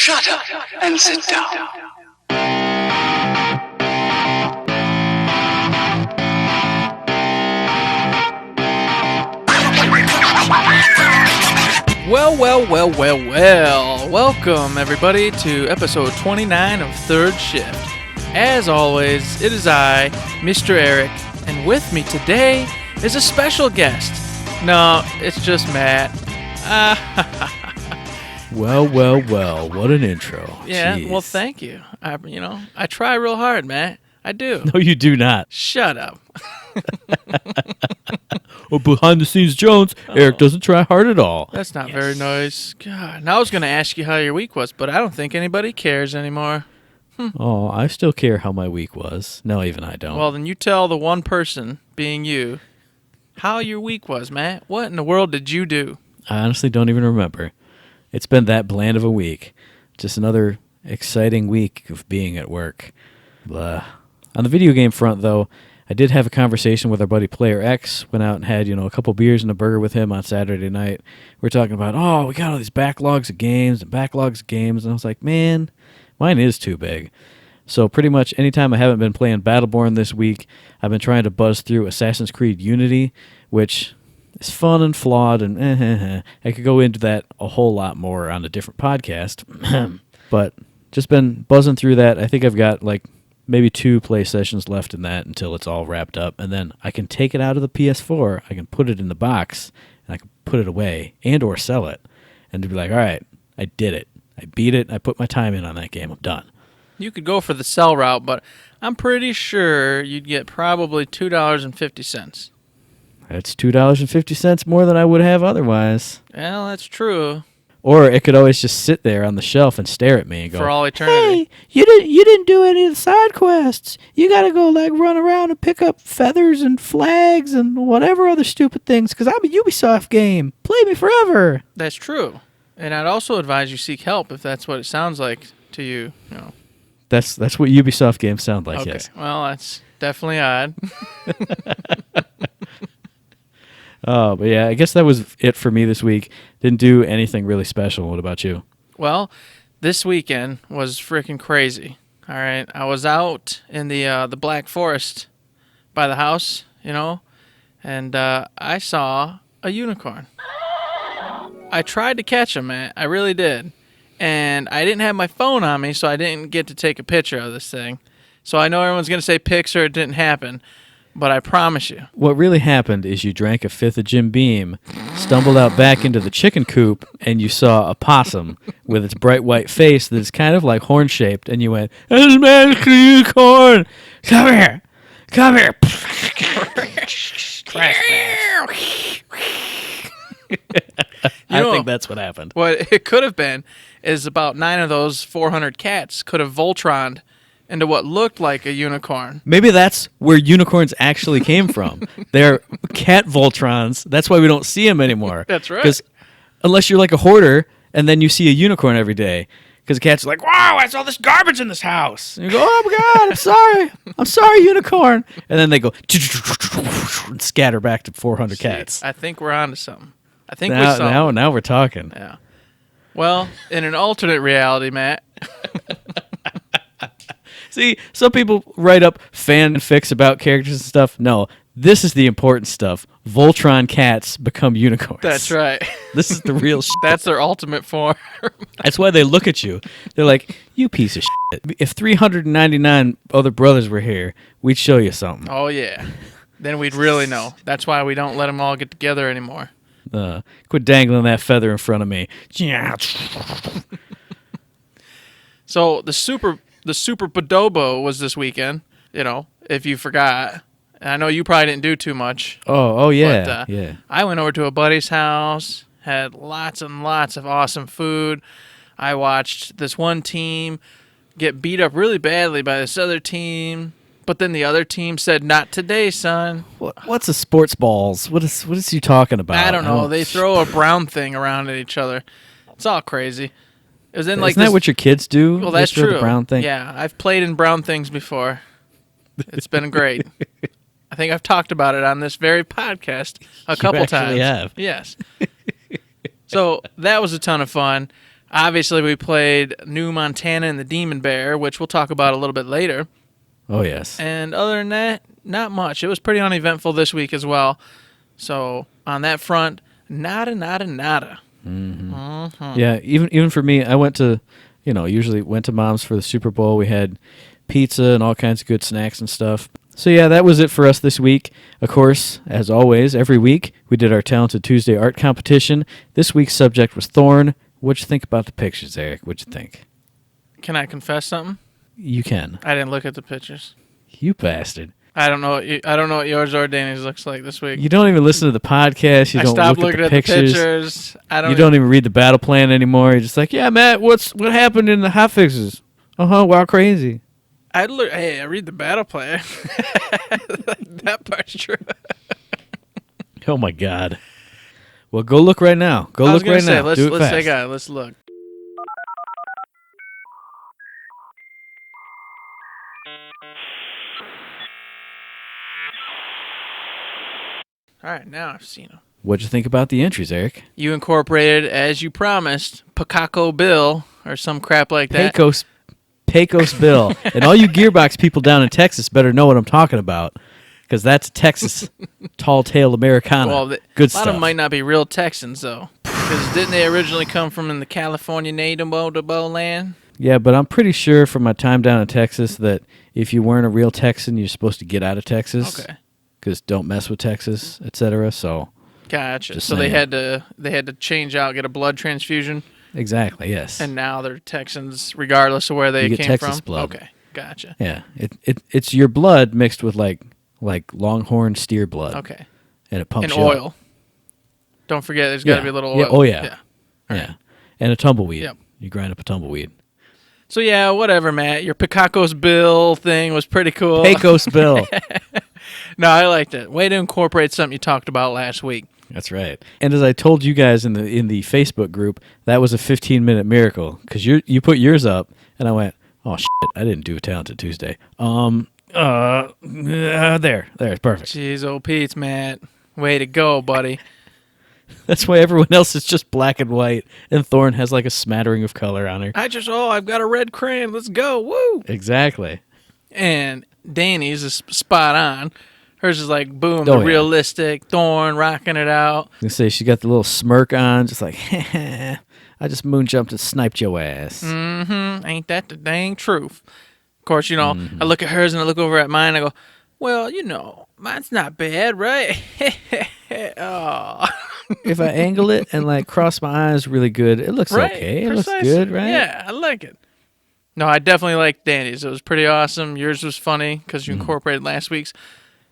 Shut up and sit down. Well. Welcome, everybody, to episode 29 of SHiFT. As always, it is I, Mr. Eric, and with me today is a special guest. No, it's just Matt. Well, what an intro. Yeah, Jeez. well, thank you. I try real hard, Matt. I do. No, you do not. Shut up. Well, behind the scenes, Jones, Eric doesn't try hard at all. That's not very nice. God, now I was going to ask you how your week was, but I don't think anybody cares anymore. Oh, I still care how my week was. No, even I don't. Well, then you tell the one person, being you, how your week was, Matt. What in the world did you do? I honestly don't even remember. It's been that bland of a week. Just another exciting week of being at work. Blah. On the video game front, though, I did have a conversation with our buddy Player X. Went out and had, a couple beers and a burger with him on Saturday night. We were talking about, we got all these backlogs of games. And I was like, man, mine is too big. So pretty much anytime I haven't been playing Battleborn this week, I've been trying to buzz through Assassin's Creed Unity, which is fun and flawed, and I could go into that a whole lot more on a different podcast. But just been buzzing through that. I think I've got maybe 2 play sessions left in that until it's all wrapped up, and then I can take it out of the PS4, I can put it in the box, and I can put it away and or sell it, and to be like, all right, I did it. I beat it. I put my time in on that game. I'm done. You could go for the sell route, but I'm pretty sure you'd get probably $2.50. That's $2.50 more than I would have otherwise. Well, that's true. Or it could always just sit there on the shelf and stare at me and go, for all eternity. Hey, you didn't do any of the side quests. You got to go run around and pick up feathers and flags and whatever other stupid things, because I'm a Ubisoft game. Play me forever. That's true. And I'd also advise you seek help if that's what it sounds like to you. That's what Ubisoft games sound like, okay. Yes. Well, that's definitely odd. Oh, but yeah, I guess that was it for me this week. Didn't do anything really special. What about you? Well, this weekend was freaking crazy. All right, I was out in the Black Forest by the house, and I saw a unicorn. I tried to catch him, man. I really did. And I didn't have my phone on me, so I didn't get to take a picture of this thing. So I know everyone's going to say pics or it didn't happen. But I promise you. What really happened is you drank a fifth of Jim Beam, stumbled out back into the chicken coop, and you saw a possum with its bright white face that is kind of like horn-shaped, and you went, "This man's a unicorn! Come here! I think that's what happened. What it could have been is about 9 of those 400 cats could have Voltroned into what looked like a unicorn. Maybe that's where unicorns actually came from. They're cat Voltrons. That's why we don't see them anymore. That's right. Because unless you're like a hoarder and then you see a unicorn every day, because the cat's like, wow, I saw this garbage in this house. And you go, oh my God, I'm sorry, unicorn. And then they go and scatter back to 400 cats. I think we're on to something. I think we saw. Now we're talking. Yeah. Well, in an alternate reality, Matt. See, some people write up fanfics about characters and stuff. No, this is the important stuff. Voltron cats become unicorns. That's right. This is the real shit. That's their ultimate form. That's why they look at you. They're like, you piece of shit. If 399 other brothers were here, we'd show you something. Oh, yeah. Then we'd really know. That's why we don't let them all get together anymore. Quit dangling that feather in front of me. So the Super Bodobo was this weekend, if you forgot. And I know you probably didn't do too much. Oh yeah, but, yeah. I went over to a buddy's house, had lots and lots of awesome food. I watched this one team get beat up really badly by this other team, but then the other team said, "Not today, son." What's a sports balls? What is he talking about? I don't know. They throw a brown thing around at each other. It's all crazy. It was in Isn't that what your kids do? Well, that's true. The brown thing? Yeah, I've played in brown things before. It's been great. I think I've talked about it on this very podcast a couple times. You have. Yes. So that was a ton of fun. Obviously, we played New Montana and the Demon Bear, which we'll talk about a little bit later. Oh, yes. And other than that, not much. It was pretty uneventful this week as well. So on that front, nada. Mm-hmm. Yeah, even for me, I went to, usually went to Mom's for the Super Bowl. We had pizza and all kinds of good snacks and stuff. So yeah, that was it for us this week. Of course, as always, every week we did our Talented Tuesday art competition. This week's subject was Thorn. What'd you think about the pictures, Eric? What'd you think? Can I confess something? You can. I didn't look at the pictures. You bastard. I don't know what yours or Danny's looks like this week. You don't even listen to the podcast. You don't stopped look looking at the pictures. You don't even read the Battleplan anymore. You're just like, yeah, Matt, what happened in the hotfixes? Wow, crazy. I read the Battleplan. That part's true. Oh my God. Well, go look right now. Go look right now. Let's Do it fast. take a let's look. All right, now I've seen them. What'd you think about the entries, Eric? You incorporated, as you promised, Picaco Bill or some crap like that. Pecos Bill. And all you Gearbox people down in Texas better know what I'm talking about, because that's Texas tall tale Americana. Well, good a stuff. lot of them might not be real Texans, though, because didn't they originally come from in the California native land? Yeah, but I'm pretty sure from my time down in Texas that if you weren't a real Texan, you're supposed to get out of Texas. Okay. Because don't mess with Texas, etc. So, gotcha. So they had to change out, get a blood transfusion. Exactly. Yes. And now they're Texans, regardless of where they came Texas from. Blood. Okay, gotcha. Yeah, it's your blood mixed with like Longhorn steer blood. Okay. And it pumps and you oil. up. Don't forget, there's got to be a little oil. Yeah. Oh yeah. Yeah. Yeah. And a tumbleweed. Yep. You grind up a tumbleweed. So yeah, whatever, Matt. Your Picaco's Bill thing was pretty cool. Pecos Bill. No, I liked it. Way to incorporate something you talked about last week. That's right. And as I told you guys in the Facebook group, that was a 15-minute miracle because you put yours up, and I went, oh shit, I didn't do a Talented Tuesday. There, it's perfect. Jeez, old Pete's, Matt. Way to go, buddy. That's why everyone else is just black and white, and Thorn has like a smattering of color on her. I've got a red crayon. Let's go. Woo! Exactly. And Danny's is spot on. Hers is like, boom, realistic, Thorn, rocking it out. I was going to say, she got the little smirk on, just like, I just moon jumped and sniped your ass. Mm-hmm. Ain't that the dang truth? Of course, I look at hers and I look over at mine and I go, well, mine's not bad, right? Oh. If I angle it and like cross my eyes really good, it looks okay. It looks good, right? Yeah, I like it. No, I definitely liked Danny's. It was pretty awesome. Yours was funny because you incorporated last week's.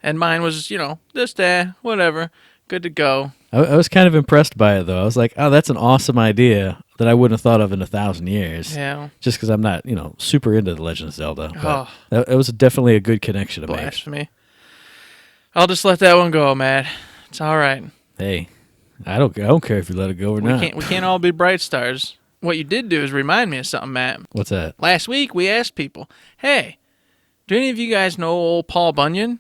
And mine was, this, that, whatever. Good to go. I was kind of impressed by it, though. I was like, oh, that's an awesome idea that I wouldn't have thought of in 1,000 years. Yeah. Just because I'm not, super into The Legend of Zelda. But it was definitely a good connection to make. Blasphemy. I'll just let that one go, Matt. It's all right. Hey, I don't care if you let it go or not. We can't all be bright stars. What you did do is remind me of something, Matt. What's that? Last week, we asked people, hey, do any of you guys know old Paul Bunyan?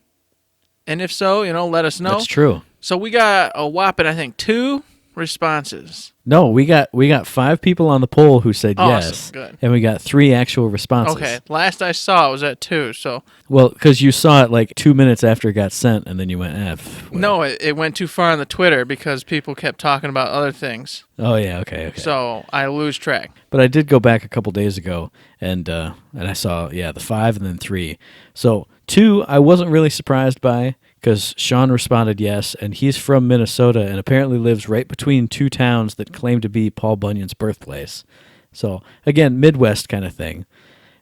And if so, let us know. That's true. So we got a whopping, I think, 2 responses. No, we got 5 people on the poll who said yes. Good. And we got 3 actual responses. Okay. Last I saw it was at 2. So. Well, because you saw it like 2 minutes after it got sent, and then you went F. No, it went too far on the Twitter because people kept talking about other things. Oh yeah, okay. So I lose track. But I did go back a couple days ago, and I saw the 5 and then 3. So 2 I wasn't really surprised by because Sean responded yes, and he's from Minnesota and apparently lives right between 2 towns that claim to be Paul Bunyan's birthplace. So again, Midwest kind of thing.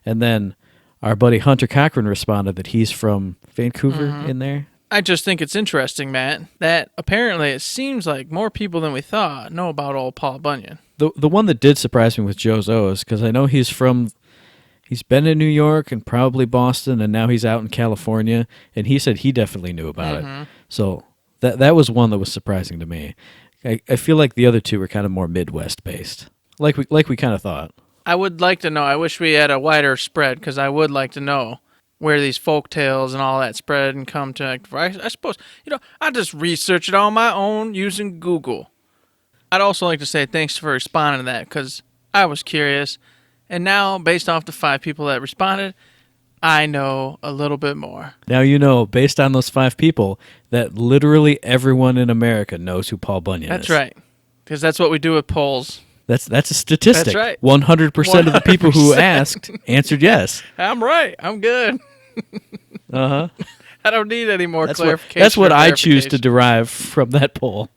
And then our buddy Hunter Cochran responded that he's from Vancouver in there. I just think it's interesting, Matt, that apparently it seems like more people than we thought know about old Paul Bunyan. The one that did surprise me was Joe's O's, because I know he's been in New York and probably Boston, and now he's out in California, and he said he definitely knew about it. So that was one that was surprising to me. I feel like the other 2 were kind of more Midwest based, like we kind of thought. I would like to know. I wish we had a wider spread because I would like to know where these folk tales and all that spread and come to. I suppose, I just research it on my own using Google. I'd also like to say thanks for responding to that because I was curious. And now, based off the 5 people that responded, I know a little bit more. Now you know, based on those 5 people, that literally everyone in America knows who Paul Bunyan is. That's right. Because that's what we do with polls. That's a statistic. That's right. 100% of the people who asked answered yes. I'm right. I'm good. Uh-huh. I don't need any more That's clarification. That's what I choose to derive from that poll.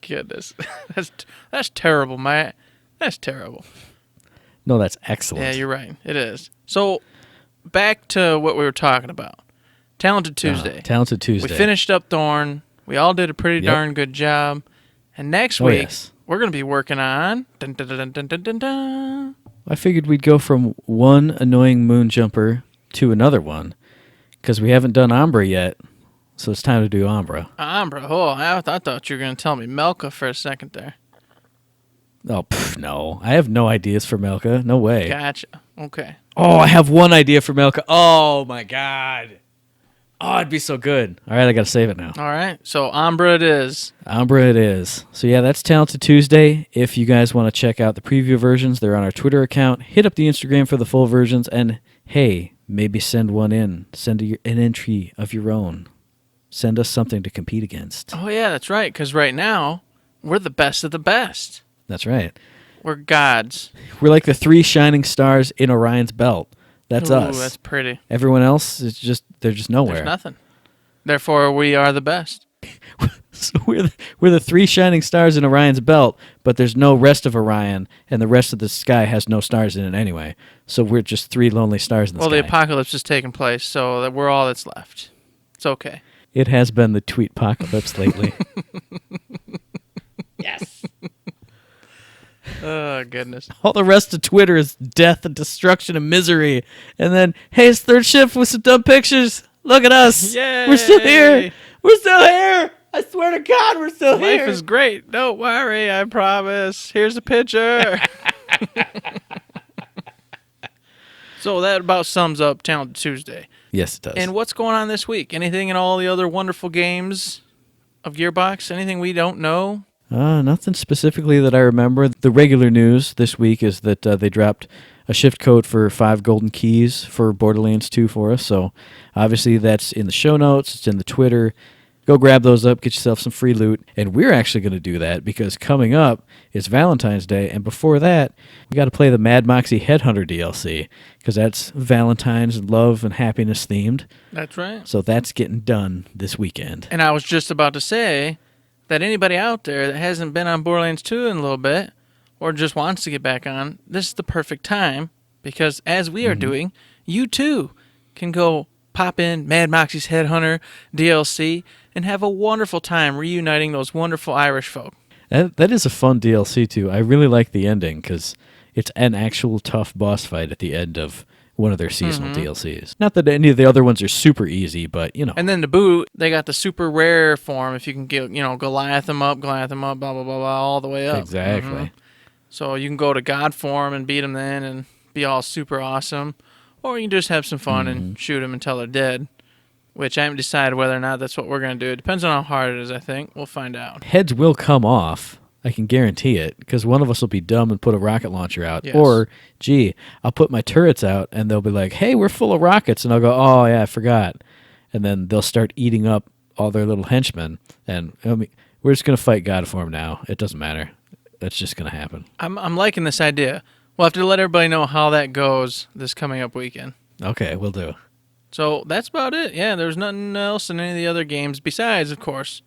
Goodness. That's terrible, Matt. That's terrible. No, that's excellent. Yeah, you're right. It is. So, back to what we were talking about. Talented Tuesday. Talented Tuesday. We finished up Thorn. We all did a pretty darn good job. And next week, we're going to be working on... Dun, dun, dun, dun, dun, dun, dun. I figured we'd go from one annoying moon jumper to another one, because we haven't done Umbra yet, so it's time to do Umbra. Umbra? Oh, I thought you were going to tell me Melka for a second there. Oh, no. I have no ideas for Melka. No way. Gotcha. Okay. Oh, I have one idea for Melka. Oh, my God. Oh, it'd be so good. All right, I got to save it now. All right. So, Umbra it is. Umbra it is. So, yeah, that's Talented Tuesday. If you guys want to check out the preview versions, they're on our Twitter account. Hit up the Instagram for the full versions. And, hey, maybe send one in. Send an entry of your own. Send us something to compete against. Oh, yeah, that's right. Because right now, we're the best of the best. That's right. We're gods. We're like the 3 shining stars in Orion's belt. That's us. Ooh, that's pretty. Everyone else is they're just nowhere. There's nothing. Therefore, we are the best. So we're the 3 shining stars in Orion's belt, but there's no rest of Orion, and the rest of the sky has no stars in it anyway. So we're just 3 lonely stars in the sky. Well, the apocalypse is taking place, so we're all that's left. It's okay. It has been the tweet apocalypse lately. Yes. Oh, goodness. All the rest of Twitter is death and destruction and misery. And then, hey, it's Third Shift with some dumb pictures. Look at us. Yay. We're still here. We're still here. I swear to God, we're still here. Life is great. Don't worry, I promise. Here's a picture. So that about sums up Talented Tuesday. Yes, it does. And what's going on this week? Anything in all the other wonderful games of Gearbox? Anything we don't know? Nothing specifically that I remember. The regular news this week is that they dropped a shift code for 5 golden keys for Borderlands 2 for us. So obviously that's in the show notes. It's in the Twitter. Go grab those up, get yourself some free loot. And we're actually going to do that because coming up is Valentine's Day. And before that, we got to play the Mad Moxie Headhunter DLC because that's Valentine's love and happiness themed. That's right. So that's getting done this weekend. And I was just about to say that anybody out there that hasn't been on Borderlands 2 in a little bit or just wants to get back on, this is the perfect time because as we are doing, you too can go pop in Mad Moxie's Headhunter DLC and have a wonderful time reuniting those wonderful Irish folk. That is a fun DLC too. I really like the ending because it's an actual tough boss fight at the end of one of their seasonal DLCs. Not that any of the other ones are super easy, but you know. And then to boot, they got the super rare form if you can get, Goliath them up, blah, blah, blah, blah, all the way up. Exactly. So you can go to God form and beat them then and be all super awesome. Or you can just have some fun and shoot them until they're dead, which I haven't decided whether or not that's what we're going to do. It depends on how hard it is, I think. We'll find out. Heads will come off. I can guarantee it, because one of us will be dumb and put a rocket launcher out. Yes. Or, gee, I'll put my turrets out, and they'll be like, hey, we're full of rockets. And I'll go, oh, yeah, I forgot. And then they'll start eating up all their little henchmen. And we're just going to fight God form now. It doesn't matter. That's just going to happen. I'm liking this idea. We'll have to let everybody know how that goes this coming up weekend. Okay, we'll do. So that's about it. Yeah, there's nothing else in any of the other games besides, of course,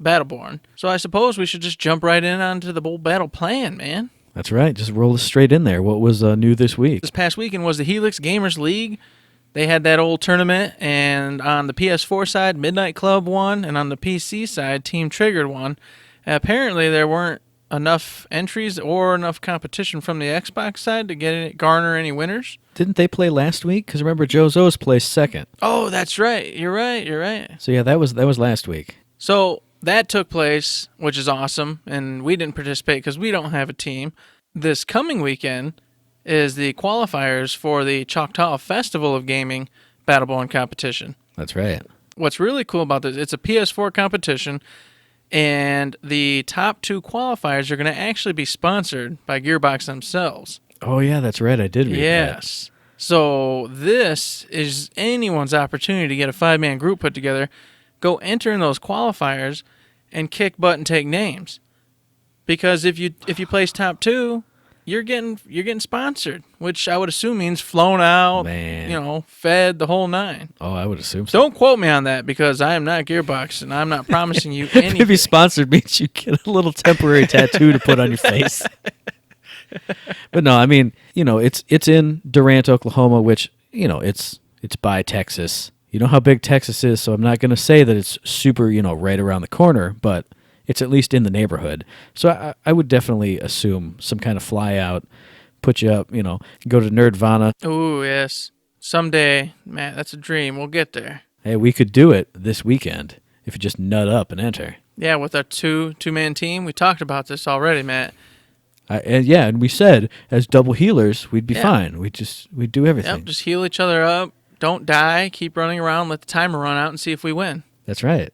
Battleborn. So I suppose we should just jump right in onto the old Battleplan, man. That's right. Just roll us straight in there. What was new this week? This past weekend was the Helix Gamers League. They had that old tournament, and on the PS4 side, Midnight Club won, and on the PC side, Team Triggered won. Apparently, there weren't enough entries or enough competition from the Xbox side to garner any winners. Didn't they play last week? Because remember, Jozo's placed second. Oh, that's right. You're right. So yeah, that was last week. So that took place, which is awesome, and we didn't participate because we don't have a team. This coming weekend is the qualifiers for the Choctaw Festival of Gaming Battleborn competition. That's right. What's really cool about this, it's a PS4 competition. And the top 2 qualifiers are going to actually be sponsored by Gearbox themselves. Oh, yeah, that's right. I did read that. Yes. So this is anyone's opportunity to get a 5-man group put together. Go enter in those qualifiers and kick butt and take names. Because if you place top 2, you're getting sponsored, which I would assume means flown out, fed the whole 9. Oh, I would assume so. Don't quote me on that because I am not Gearbox and I'm not promising you anything. Maybe sponsored means you get a little temporary tattoo to put on your face. But no, I mean, it's in Durant, Oklahoma, which, it's by Texas. You know how big Texas is, so I'm not going to say that it's super, right around the corner, but it's at least in the neighborhood. So I would definitely assume some kind of fly out, put you up, go to Nerdvana. Oh, yes. Someday, Matt, that's a dream. We'll get there. Hey, we could do it this weekend if you just nut up and enter. Yeah, with our two-man team. We talked about this already, Matt. And we said as double healers, we'd be fine. We'd do everything. Yep, just heal each other up. Don't die. Keep running around. Let the timer run out and see if we win. That's right.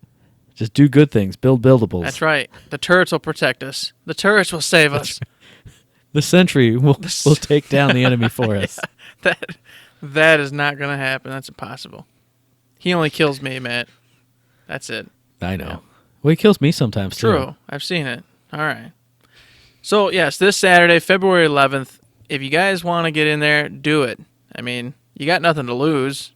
Just do good things. Build buildables. That's right. The turrets will protect us. The turrets will save us. The sentry will take down the enemy for us. That is not going to happen. That's impossible. He only kills me, Matt. That's it. I know. Yeah. Well, he kills me sometimes, too. True. I've seen it. All right. So, yes, this Saturday, February 11th, if you guys want to get in there, do it. I mean, you got nothing to lose.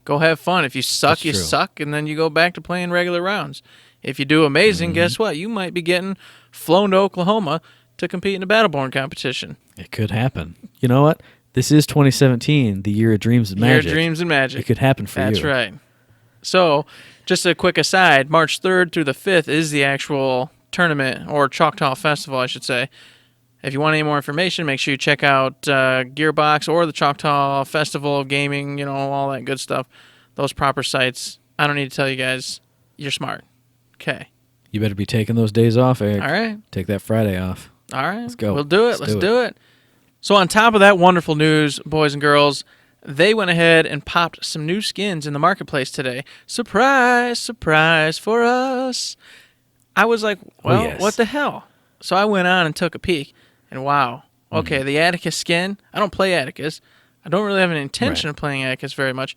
Go have fun. If you suck, you suck, and then you go back to playing regular rounds. If you do amazing, guess what? You might be getting flown to Oklahoma to compete in a Battleborn competition. It could happen. You know what? This is 2017, the year of dreams and magic. Year of dreams and magic. It could happen for you. That's right. So, just a quick aside, March 3rd through the 5th is the actual tournament, or Choctaw Festival, I should say. If you want any more information, make sure you check out Gearbox or the Choctaw Festival of Gaming, all that good stuff. Those proper sites. I don't need to tell you guys. You're smart. Okay. You better be taking those days off, Eric. All right. Take that Friday off. All right. Let's go. We'll do it. Let's do it. So on top of that wonderful news, boys and girls, they went ahead and popped some new skins in the marketplace today. Surprise, surprise for us. I was like, well, What the hell? So I went on and took a peek. And wow, okay, the Atticus Skin, I don't play Atticus. I don't really have an intention of playing Atticus very much,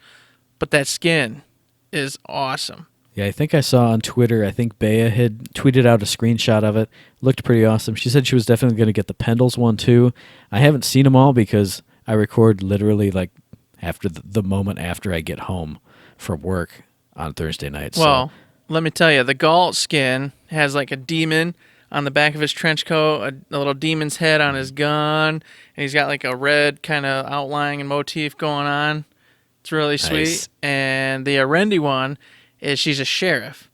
but that skin is awesome. Yeah, I think I saw on Twitter, I think Bea had tweeted out a screenshot of it. Looked pretty awesome. She said she was definitely going to get the Pendles one too. I haven't seen them all because I record literally like after the moment after I get home from work on Thursday nights. Well, let me tell you, the Galt skin has like a demon on the back of his trench coat, a little demon's head on his gun, and he's got like a red kind of outline and motif going on. It's really sweet. Nice. And the Arendi one is she's a sheriff.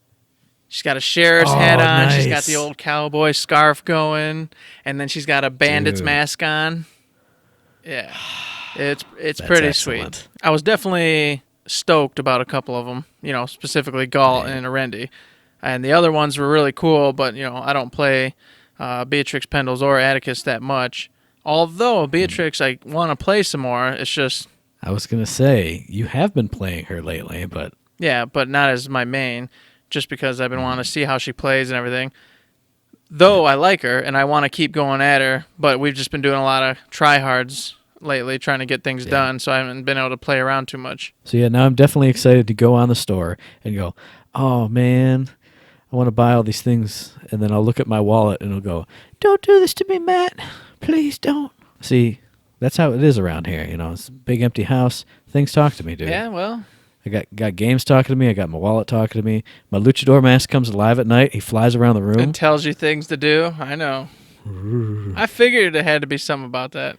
She's got a sheriff's hat on. Nice. She's got the old cowboy scarf going, and then she's got a bandit's mask on. Yeah, it's pretty excellent. Sweet. I was definitely stoked about a couple of them, specifically Galt and Arendi. And the other ones were really cool, but, I don't play Beatrix Pendles or Atticus that much. Although Beatrix, I want to play some more. It's just... I was going to say, you have been playing her lately, but... Yeah, but not as my main, just because I've been wanting to see how she plays and everything. Though I like her, and I want to keep going at her, but we've just been doing a lot of tryhards lately, trying to get things done, so I haven't been able to play around too much. So now I'm definitely excited to go on the store and go, oh, man... I want to buy all these things, and then I'll look at my wallet, and it'll go, don't do this to me, Matt. Please don't. See, that's how it is around here. It's a big empty house. Things talk to me, dude. Yeah, well. I got games talking to me. I got my wallet talking to me. My luchador mask comes alive at night. He flies around the room. And tells you things to do. I know. I figured it had to be something about that.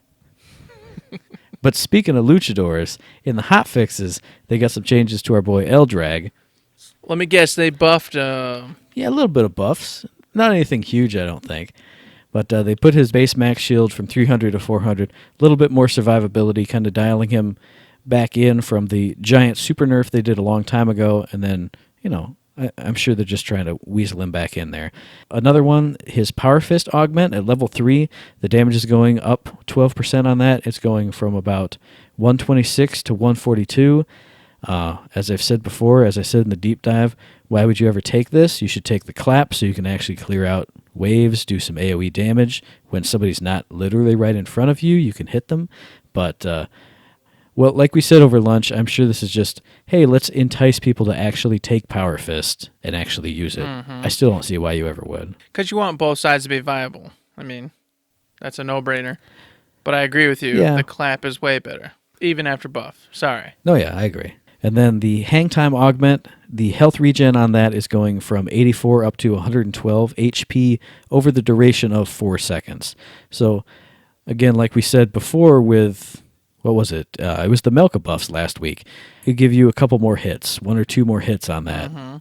But speaking of luchadors, in the hot fixes, they got some changes to our boy Eldrag. Let me guess, they buffed... Yeah, a little bit of buffs. Not anything huge, I don't think. But they put his base max shield from 300 to 400. A little bit more survivability, kind of dialing him back in from the giant super nerf they did a long time ago. And then, I'm sure they're just trying to weasel him back in there. Another one, his Power Fist Augment at level 3. The damage is going up 12% on that. It's going from about 126 to 142. As I've said before, as I said in the deep dive, why would you ever take this? You should take the clap so you can actually clear out waves, do some AoE damage. When somebody's not literally right in front of you, you can hit them. But, well, like we said over lunch, I'm sure this is just, hey, let's entice people to actually take Power Fist and actually use it. I still don't see why you ever would. Because you want both sides to be viable. I mean, that's a no-brainer. But I agree with you. Yeah. The clap is way better, even after buff. Sorry. No, yeah, I agree. And then the hang time augment, the health regen on that is going from 84 up to 112 HP over the duration of 4 seconds. So, again, like we said before with, what was it? It was the Melka buffs last week. It'd give you a couple more hits, 1 or 2 more hits on that.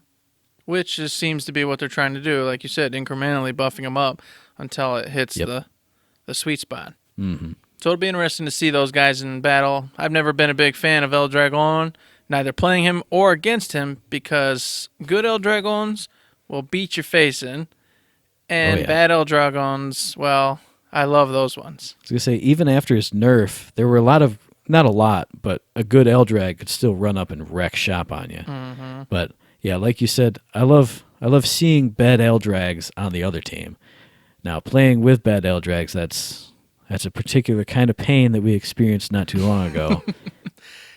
Which just seems to be what they're trying to do. Like you said, incrementally buffing them up until it hits the sweet spot. So it'll be interesting to see those guys in battle. I've never been a big fan of El Dragon, neither playing him or against him, because good El Dragons will beat your face in, and bad El Dragons, well, I love those ones. I was going to say, even after his nerf, there were a lot of, not a lot, but a good Eldrag could still run up and wreck shop on you. But, yeah, like you said, I love seeing bad Eldrags on the other team. Now, playing with bad Eldrags, that's a particular kind of pain that we experienced not too long ago.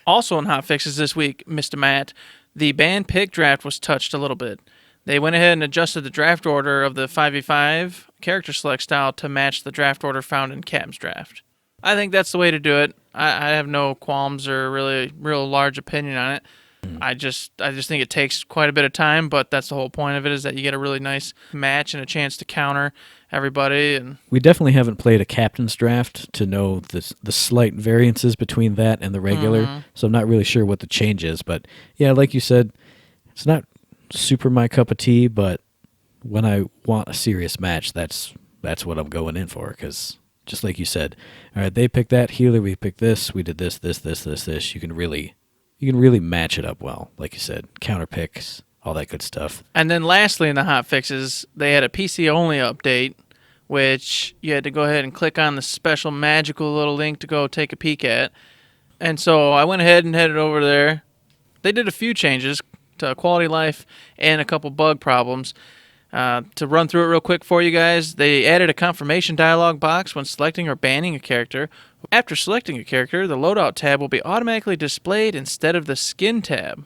Also in hotfixes this week, Mr. Matt, the banned pick draft was touched a little bit. They went ahead and adjusted the draft order of the 5v5 character select style to match the draft order found in Captain's Draft. I think that's the way to do it. I have no qualms or really real large opinion on it. I just think it takes quite a bit of time, but that's the whole point of it, is that you get a really nice match and a chance to counter everybody. And we definitely haven't played a captain's draft to know the slight variances between that and the regular, so I'm not really sure what the change is. But yeah, like you said, it's not super my cup of tea, but when I want a serious match, that's what I'm going in for, because just like you said, all right, they picked that healer, we picked this, we did this. You can really match it up well, like you said, counter picks, all that good stuff. And then lastly in the hotfixes, they had a PC-only update, which you had to go ahead and click on the special magical little link to go take a peek at. And so I went ahead and headed over there. They did a few changes to quality of life and a couple bug problems. To run through it real quick for you guys, they added a confirmation dialog box when selecting or banning a character. After selecting a character, the loadout tab will be automatically displayed instead of the skin tab.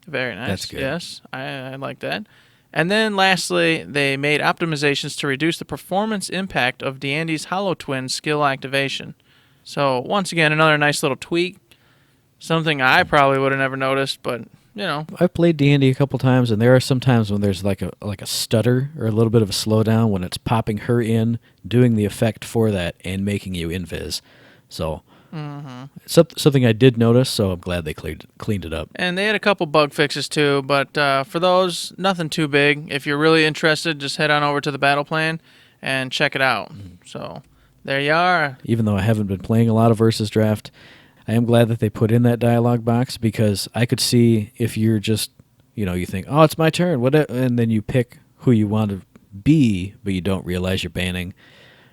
Very nice. That's good. Yes, I like that. And then lastly, they made optimizations to reduce the performance impact of D'Andy's Hollow Twin skill activation. So once again, another nice little tweak. Something I probably would have never noticed, but you know. I've played D&D a couple times, and there are some times when there's like a stutter or a little bit of a slowdown when it's popping her in, doing the effect for that, and making you invis. So something I did notice, so I'm glad they cleaned it up. And they had a couple bug fixes too, but for those, nothing too big. If you're really interested, just head on over to the Battleplan and check it out. So there you are. Even though I haven't been playing a lot of Versus Draft, I am glad that they put in that dialogue box, because I could see if you're just, you think, oh, it's my turn, and then you pick who you want to be, but you don't realize you're banning.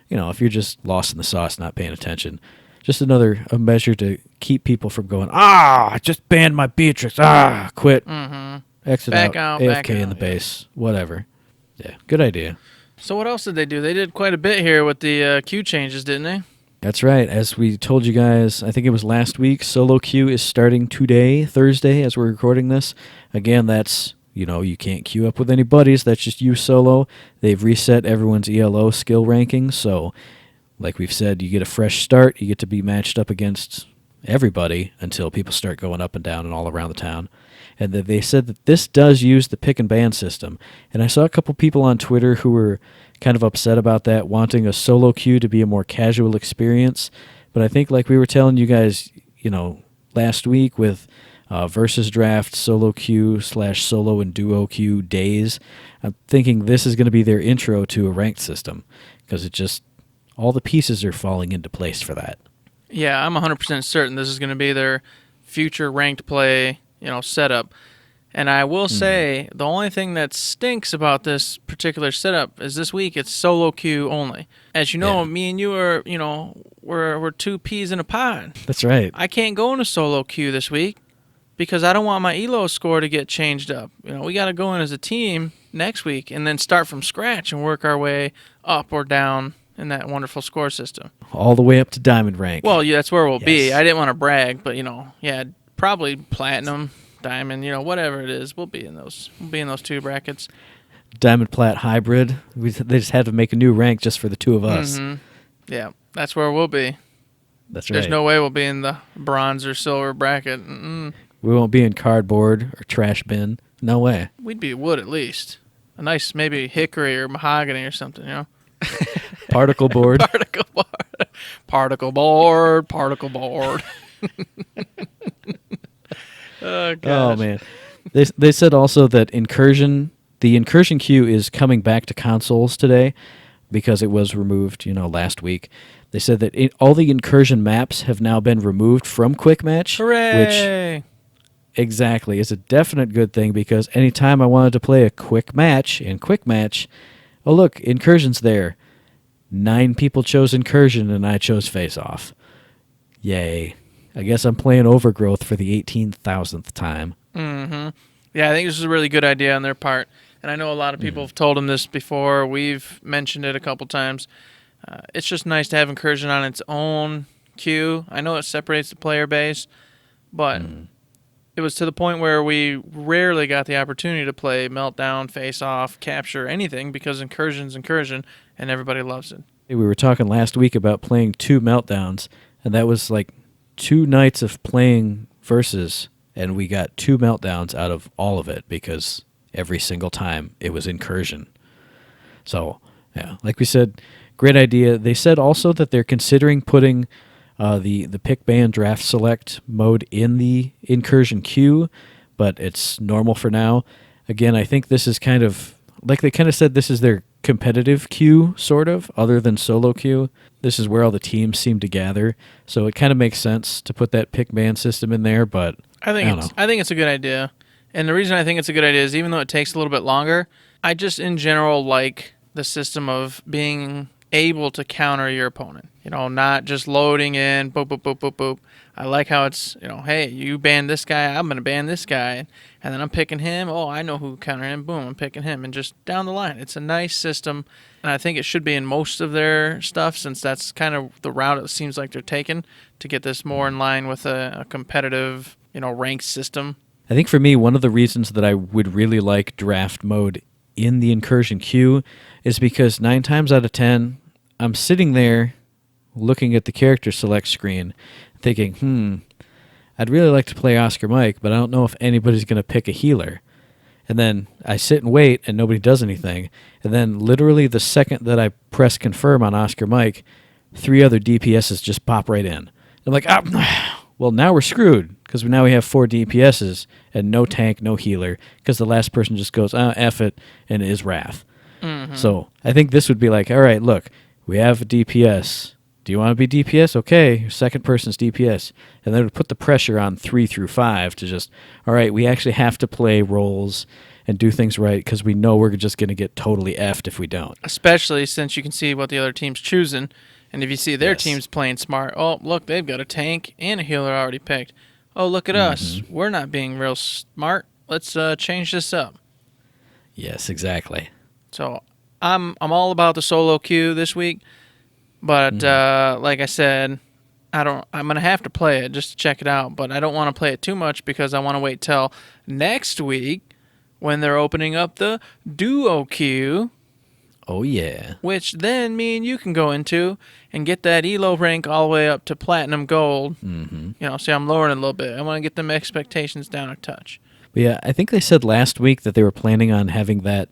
If you're just lost in the sauce, not paying attention, just a measure to keep people from going, I just banned my Beatrix, quit, exit Back out, out, AFK back in out, the base, whatever. Yeah, good idea. So what else did they do? They did quite a bit here with the queue changes, didn't they? That's right. As we told you guys, I think it was last week, solo queue is starting today, Thursday, as we're recording this. Again, that's, you can't queue up with any buddies. That's just you solo. They've reset everyone's ELO skill rankings, so like we've said, you get a fresh start. You get to be matched up against everybody until people start going up and down and all around the town. And they said that this does use the pick and ban system. And I saw a couple people on Twitter who were kind of upset about that, wanting a solo queue to be a more casual experience. But I think, like we were telling you guys, last week with Versus Draft, solo queue / solo and duo queue days, I'm thinking this is going to be their intro to a ranked system, because all the pieces are falling into place for that. Yeah, I'm 100% certain this is going to be their future ranked play, setup. And I will say, the only thing that stinks about this particular setup is this week it's solo queue only. As you know, me and you are, we're two peas in a pod. That's right. I can't go in a solo queue this week because I don't want my elo score to get changed up. We got to go in as a team next week and then start from scratch and work our way up or down in that wonderful score system. All the way up to diamond rank. Well, yeah, that's where we'll be. Yes. I didn't want to brag, but probably platinum, diamond, whatever it is, we'll be in those. We'll be in those 2 brackets. Diamond Plat hybrid. They just had to make a new rank just for the 2 of us. Mm-hmm. Yeah, that's where we'll be. That's right. There's no way we'll be in the bronze or silver bracket. Mm-mm. We won't be in cardboard or trash bin. No way. We'd be wood at least. A nice maybe hickory or mahogany or something, Particle board. Particle board. Particle board. Particle board. Oh, gosh. Oh, man. They said also that the incursion queue is coming back to consoles today because it was removed, last week. They said that all the incursion maps have now been removed from Quick Match. Hooray! Which exactly is a definite good thing because anytime I wanted to play a quick match in Quick Match, oh, look, incursion's there. 9 people chose incursion and I chose face off. Yay. I guess I'm playing Overgrowth for the 18,000th time. Mm-hmm. Yeah, I think this is a really good idea on their part. And I know a lot of people have told them this before. We've mentioned it a couple times. It's just nice to have incursion on its own queue. I know it separates the player base, but it was to the point where we rarely got the opportunity to play Meltdown, Face Off, Capture, anything because incursion's incursion, and everybody loves it. We were talking last week about playing 2 Meltdowns, and that was like 2 nights of playing versus, and we got 2 Meltdowns out of all of it because every single time it was incursion. So, yeah, like we said, great idea. They said also that they're considering putting the pick ban draft select mode in the incursion queue, but it's normal for now. Again, I think this is kind of, like they kind of said this is their competitive queue, sort of, other than solo queue. This is where all the teams seem to gather, so it kind of makes sense to put that pick ban system in there, but I think it's a good idea. And the reason I think it's a good idea is even though it takes a little bit longer, I just in general like the system of being able to counter your opponent. Not just loading in, boop, boop, boop, boop, boop. I like how it's, hey, you ban this guy, I'm going to ban this guy. And then I'm picking him. Oh, I know who counter him. Boom, I'm picking him. And just down the line. It's a nice system. And I think it should be in most of their stuff since that's kind of the route it seems like they're taking to get this more in line with a competitive, ranked system. I think for me, one of the reasons that I would really like draft mode in the incursion queue is because 9 times out of 10, I'm sitting there looking at the character select screen thinking, I'd really like to play Oscar Mike, but I don't know if anybody's going to pick a healer. And then I sit and wait and nobody does anything. And then literally the second that I press confirm on Oscar Mike, 3 other DPSs just pop right in. I'm like, well, now we're screwed because now we have 4 DPSs and no tank, no healer because the last person just goes, F it, and is Wrath. Mm-hmm. So I think this would be like, all right, look, we have a DPS. Do you want to be DPS? Okay, your second person's DPS. And then it would put the pressure on 3 through 5 to just, all right, we actually have to play roles and do things right because we know we're just going to get totally effed if we don't. Especially since you can see what the other team's choosing. And if you see their team's playing smart, oh, look, they've got a tank and a healer already picked. Oh, look at us. We're not being real smart. Let's change this up. Yes, exactly. So I'm all about the solo queue this week. But like I said, I'm gonna have to play it just to check it out. But I don't want to play it too much because I want to wait till next week when they're opening up the duo queue. Oh yeah. Which then me and you can go into and get that elo rank all the way up to platinum gold. Mm-hmm. See, I'm lowering it a little bit. I want to get them expectations down a touch. But yeah, I think they said last week that they were planning on having that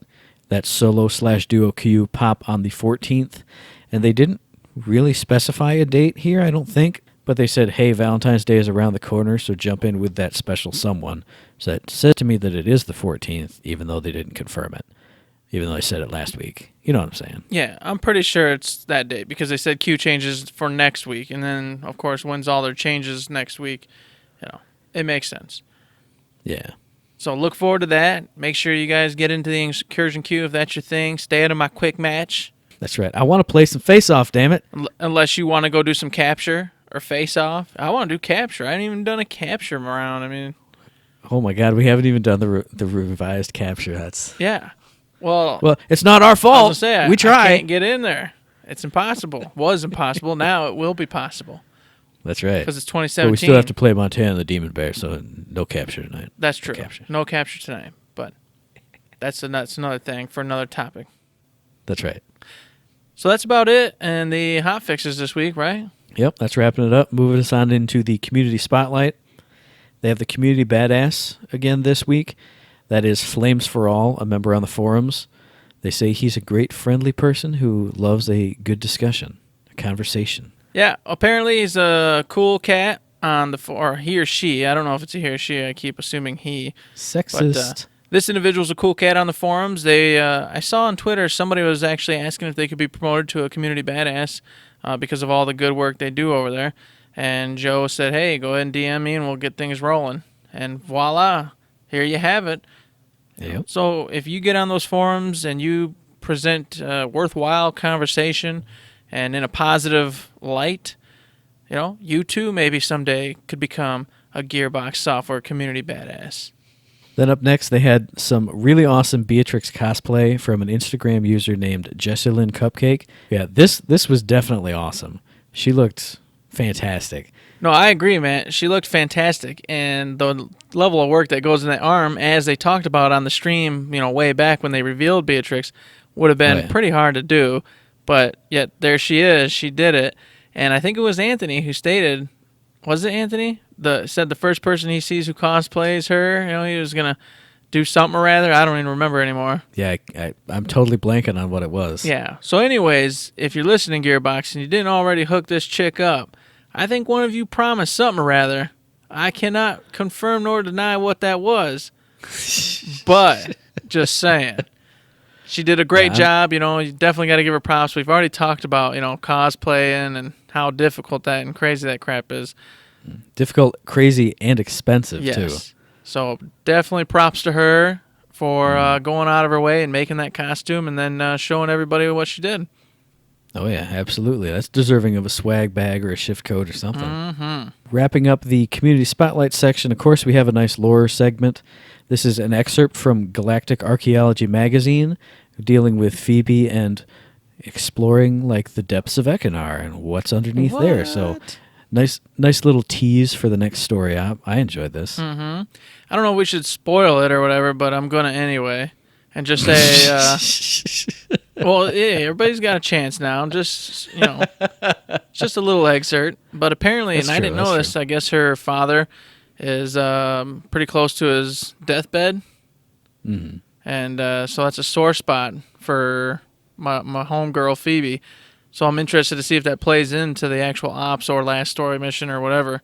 solo/duo queue pop on the 14th, and they didn't really specify a date here, I don't think, but they said, hey, Valentine's Day is around the corner, so jump in with that special someone. So it said to me that it is the 14th, even though they didn't confirm it, even though I said it last week. You know what I'm saying? Yeah, I'm pretty sure it's that date because they said queue changes for next week, and then, of course, when's all their changes next week, it makes sense. Yeah. So look forward to that. Make sure you guys get into the incursion queue if that's your thing. Stay out of my quick match. That's right. I want to play some face-off, damn it. Unless you want to go do some capture or face-off. I want to do capture. I haven't even done a capture round. I mean, Oh my God, we haven't even done the revised capture. That's Yeah. Well, it's not our I was fault. gonna say, We try. I can't get in there. It's impossible. Was impossible. Now it will be possible That's right. because it's But 2017. we still have to play Montana the Demon Bear, so no capture tonight. That's true. Capture. No capture tonight, but that's another thing for another topic. That's right. So that's about it, and the hot fixes this week, right? Yep, that's wrapping it up. Moving us on into the community spotlight. They have the community badass again this week. That is Flames for All, a member on the forums. They say he's a great, friendly person who loves a good discussion, a conversation. Yeah, apparently he's a cool cat on or he or she. I don't know if it's a he or she. I keep assuming he. Sexist. But, this individual's a cool cat on the forums. I saw on Twitter somebody was actually asking if they could be promoted to a community badass because of all the good work they do over there. And Joe said, hey, go ahead and DM me and we'll get things rolling. And voila, here you have it. Yep. So if you get on those forums and you present worthwhile conversation and in a positive light, you too maybe someday could become a Gearbox Software community badass. Then up next, they had some really awesome Beatrix cosplay from an Instagram user named Jessalyn Cupcake. Yeah, this was definitely awesome. She looked fantastic. No, I agree, man. She looked fantastic, and the level of work that goes in that arm, as they talked about on the stream, way back when they revealed Beatrix, would have been pretty hard to do. But yet there she is. She did it, and I think it was Anthony who stated. Was it Anthony? Said the first person he sees who cosplays her, he was gonna do something or rather. I don't even remember anymore. Yeah, I'm totally blanking on what it was. Yeah. So, anyways, if you're listening, Gearbox, and you didn't already hook this chick up, I think one of you promised something or rather. I cannot confirm nor deny what that was, but just saying. She did a great job. You definitely got to give her props. We've already talked about, cosplaying and how difficult that and crazy that crap is. Difficult, crazy, and expensive, too. So definitely props to her for going out of her way and making that costume and then showing everybody what she did. Oh, yeah, absolutely. That's deserving of a swag bag or a shift code or something. Mm-hmm. Wrapping up the community spotlight section, of course, we have a nice lore segment. This is an excerpt from Galactic Archaeology magazine dealing with Phoebe and exploring the depths of Ekinar and what's underneath there. So nice little tease for the next story. I enjoyed this. Mm-hmm. I don't know if we should spoil it or whatever, but I'm going to anyway. And just say, well, yeah, everybody's got a chance now. Just, just a little excerpt. But apparently, I didn't know this, I guess her father is pretty close to his deathbed. Mm-hmm. And so that's a sore spot for my homegirl, Phoebe. So I'm interested to see if that plays into the actual ops or last story mission or whatever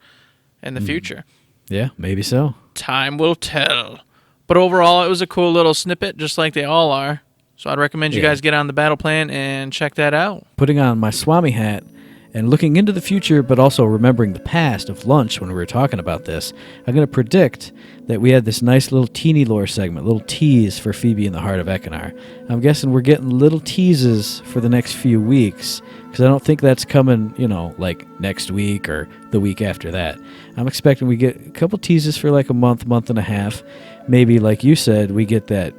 in the future. Yeah, maybe so. Time will tell. But overall, it was a cool little snippet, just like they all are. So I'd recommend you guys get on the Battleplan and check that out. Putting on my Swami hat and looking into the future, but also remembering the past of lunch when we were talking about this, I'm going to predict that we had this nice little teeny lore segment, little tease for Phoebe in the heart of Ekinar. I'm guessing we're getting little teases for the next few weeks, because I don't think that's coming, next week or the week after that. I'm expecting we get a couple teases for a month and a half. Maybe, like you said, we get that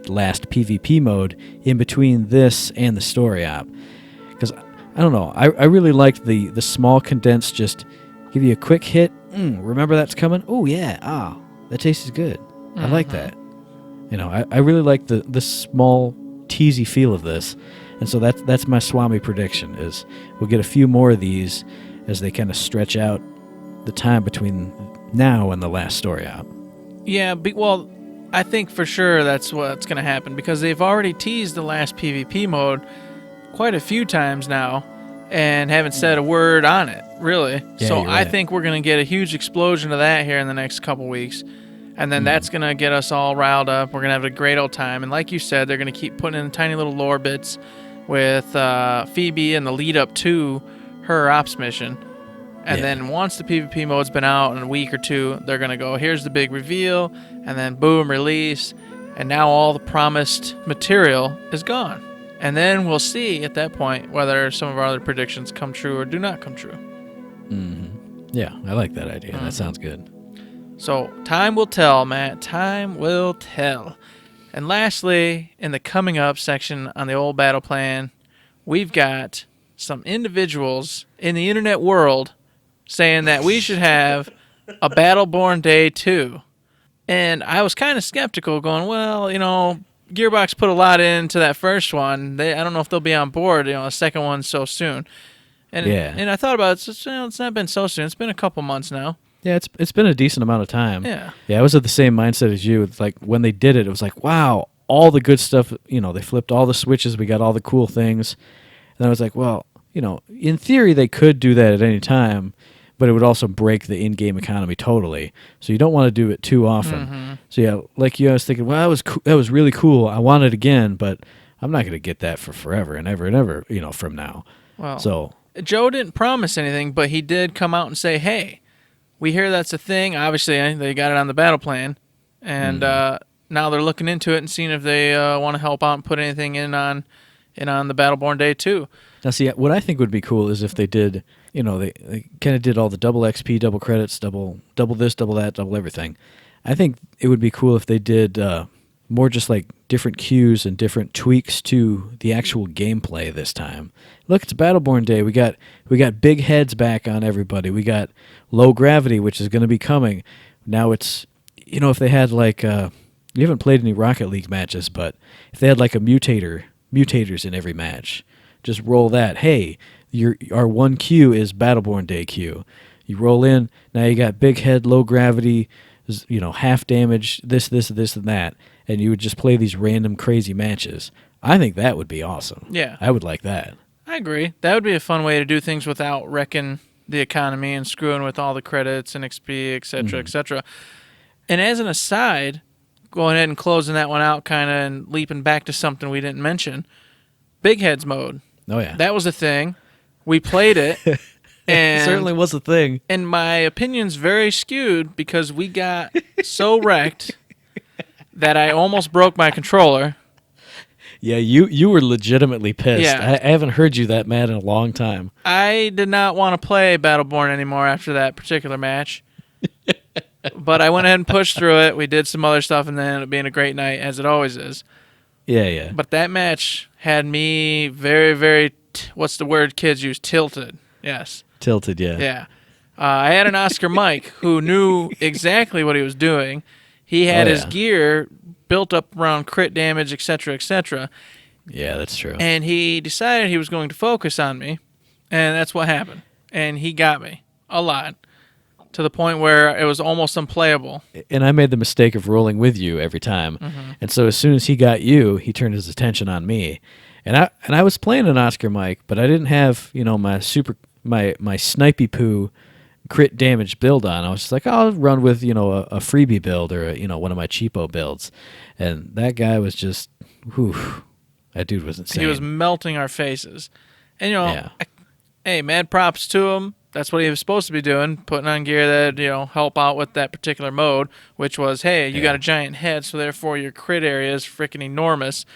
last PvP mode in between this and the story op. Because, I don't know, I really liked the small condensed, just give you a quick hit. Remember that's coming? Oh, yeah. That tastes good. I like that. I really like the small, teasy feel of this. And so that's my Swami prediction, is we'll get a few more of these as they kind of stretch out the time between now and the last story op. Yeah, well, I think for sure that's what's going to happen, because they've already teased the last PvP mode quite a few times now and haven't said a word on it, really. Yeah, so you're right. I think we're going to get a huge explosion of that here in the next couple weeks. And then that's going to get us all riled up. We're going to have a great old time. And like you said, they're going to keep putting in tiny little lore bits with Phoebe and the lead up to her ops mission. And then once the PvP mode's been out in a week or two, they're going to go, here's the big reveal, and then boom, release. And now all the promised material is gone. And then we'll see at that point whether some of our other predictions come true or do not come true. Mm-hmm. Yeah, I like that idea. That sounds good. So time will tell, Matt. Time will tell. And lastly, in the coming up section on the old battle plan, we've got some individuals in the internet world saying that we should have a Battleborn Day 2. And I was kind of skeptical, going, well, Gearbox put a lot into that first one. I don't know if they'll be on board, the second one so soon. And I thought about it. It's not been so soon. It's been a couple months now. Yeah, it's been a decent amount of time. Yeah. Yeah, I was of the same mindset as you. It's like when they did it, it was like, wow, all the good stuff. They flipped all the switches. We got all the cool things. And I was like, well, in theory, they could do that at any time, but it would also break the in-game economy totally. So you don't want to do it too often. Mm-hmm. So yeah, like you, I was thinking, well, that was really cool. I want it again, but I'm not going to get that for forever and ever and ever, from now. Well, so Joe didn't promise anything, but he did come out and say, hey, we hear that's a thing. Obviously, they got it on the battle plan, and now they're looking into it and seeing if they want to help out and put anything in on the Battleborn Day 2. Now, see, what I think would be cool is if they did, they kind of did all the double XP, double credits, double this, double that, double everything. I think it would be cool if they did more just like different cues and different tweaks to the actual gameplay this time. Look, it's Battleborn Day. We got big heads back on everybody. We got low gravity, which is going to be coming. Now it's, if they had like, you haven't played any Rocket League matches, but if they had like mutators in every match, just roll that. Hey, our one Q is Battleborn Day Q. You roll in, now you got big head, low gravity, half damage, this, and that, and you would just play these random crazy matches. I think that would be awesome. Yeah. I would like that. I agree. That would be a fun way to do things without wrecking the economy and screwing with all the credits and XP, etc., etc. And as an aside, going ahead and closing that one out kind of and leaping back to something we didn't mention, Big Heads mode. Oh, yeah. That was a thing. We played it. And it certainly was a thing. And my opinion's very skewed because we got so wrecked that I almost broke my controller. Yeah, you were legitimately pissed. Yeah. I haven't heard you that mad in a long time. I did not want to play Battleborn anymore after that particular match. But I went ahead and pushed through it. We did some other stuff, and then it ended up being a great night, as it always is. Yeah. But that match had me very, very, what's the word kids use? Tilted. Yes. Tilted, yeah. Yeah. I had an Oscar Mike who knew exactly what he was doing. He had his gear built up around crit damage, etc., etc. Yeah, that's true. And he decided he was going to focus on me, and that's what happened. And he got me a lot, to the point where it was almost unplayable. And I made the mistake of rolling with you every time. Mm-hmm. And so as soon as he got you, he turned his attention on me. And I was playing an Oscar Mike, but I didn't have, my snipey poo crit damage build on. I was just like, I'll run with, a freebie build or, one of my cheapo builds. And that guy was just, that dude was insane. He was melting our faces. And, hey, mad props to him. That's what he was supposed to be doing, putting on gear that, help out with that particular mode, which was, hey, you got a giant head, so therefore your crit area is freaking enormous.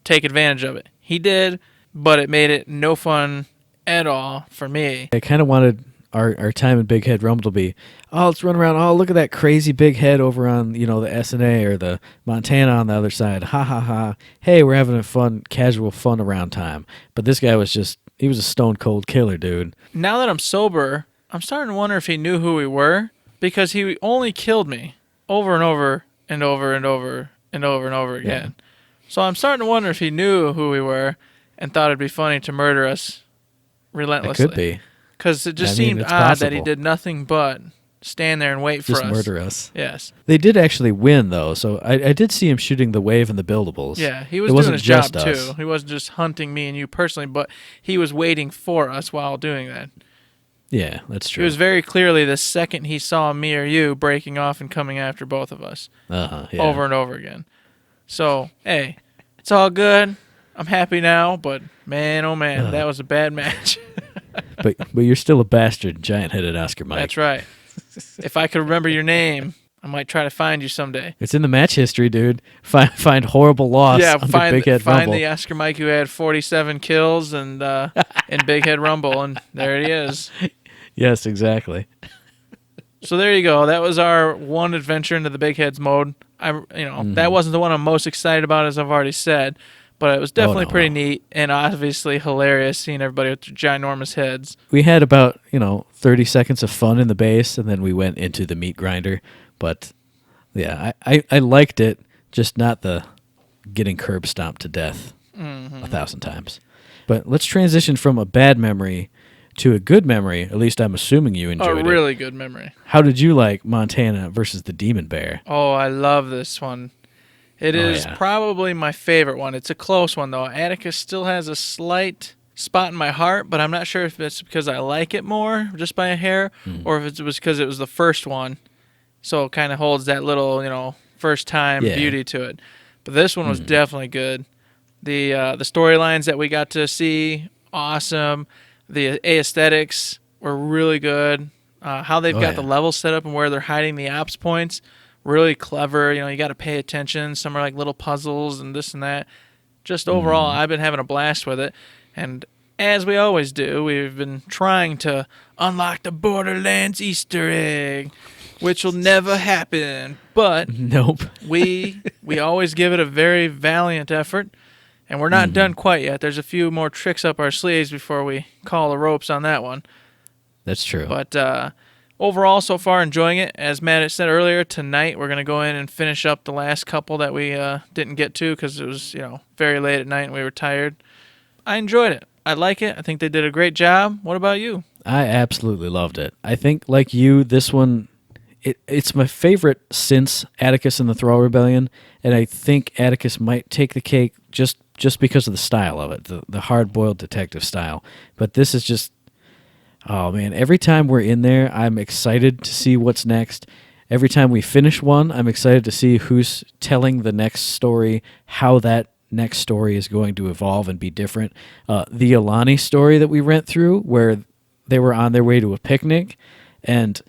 Take advantage of it. He did, but it made it no fun at all for me. I kind of wanted our time in Big Head Rumble to be, let's run around. Oh, look at that crazy big head over on, the SNA or the Montana on the other side. Ha, ha, ha. Hey, we're having a fun, casual fun around time. But this guy was he was a stone cold killer, dude. Now that I'm sober, I'm starting to wonder if he knew who we were, because he only killed me over and over and over and over and over and over again. Yeah. So I'm starting to wonder if he knew who we were and thought it'd be funny to murder us relentlessly. It could be. Because it just seemed odd that he did nothing but stand there and wait for us. Just murder us. Yes. They did actually win, though, so I did see him shooting the wave and the buildables. Yeah, he was doing his job, too. He wasn't just hunting me and you personally, but he was waiting for us while doing that. Yeah, that's true. It was very clearly the second he saw me or you breaking off and coming after both of us. Over and over again. So, hey, it's all good. I'm happy now, but man, oh man, that was a bad match. but you're still a bastard, giant-headed Oscar Mike. That's right. If I could remember your name, I might try to find you someday. It's in the match history, dude. Find horrible loss under Big Head Rumble. Find the Oscar Mike who had 47 kills and in Big Head Rumble, and there he is. Yes, exactly. So there you go. That was our one adventure into the Big Heads mode. That wasn't the one I'm most excited about, as I've already said, but it was definitely pretty neat and obviously hilarious seeing everybody with their ginormous heads. We had about 30 seconds of fun in the base, and then we went into the meat grinder. But yeah, I liked it, just not the getting curb stomped to death 1,000 times. But let's transition from a bad memory to a good memory. At least I'm assuming you enjoyed it. A really good memory. How did you like Montana versus the Demon Bear? Oh, I love this one. It is probably my favorite one. It's a close one, though. Atticus still has a slight spot in my heart, but I'm not sure if it's because I like it more, just by a hair, or if it was because it was the first one. So it kind of holds that little, first-time beauty to it. But this one was definitely good. The storylines that we got to see, awesome. The aesthetics were really good. How they've got the levels set up and where they're hiding the ops points, really clever. You got to pay attention. Some are like little puzzles and this and that. Just overall, I've been having a blast with it. And as we always do, we've been trying to unlock the Borderlands Easter egg, which will never happen. But nope. we always give it a very valiant effort. And we're not done quite yet. There's a few more tricks up our sleeves before we call the ropes on that one. That's true. But overall, so far, enjoying it. As Matt said earlier, tonight we're going to go in and finish up the last couple that we didn't get to because it was, very late at night and we were tired. I enjoyed it. I like it. I think they did a great job. What about you? I absolutely loved it. I think, like you, this one, it's my favorite since Atticus and the Thrall Rebellion, and I think Atticus might take the cake just because of the style of it, the hard-boiled detective style. But this is just, oh man, every time we're in there, I'm excited to see what's next. Every time we finish one, I'm excited to see who's telling the next story, how that next story is going to evolve and be different. The Alani story that we went through, where they were on their way to a picnic, and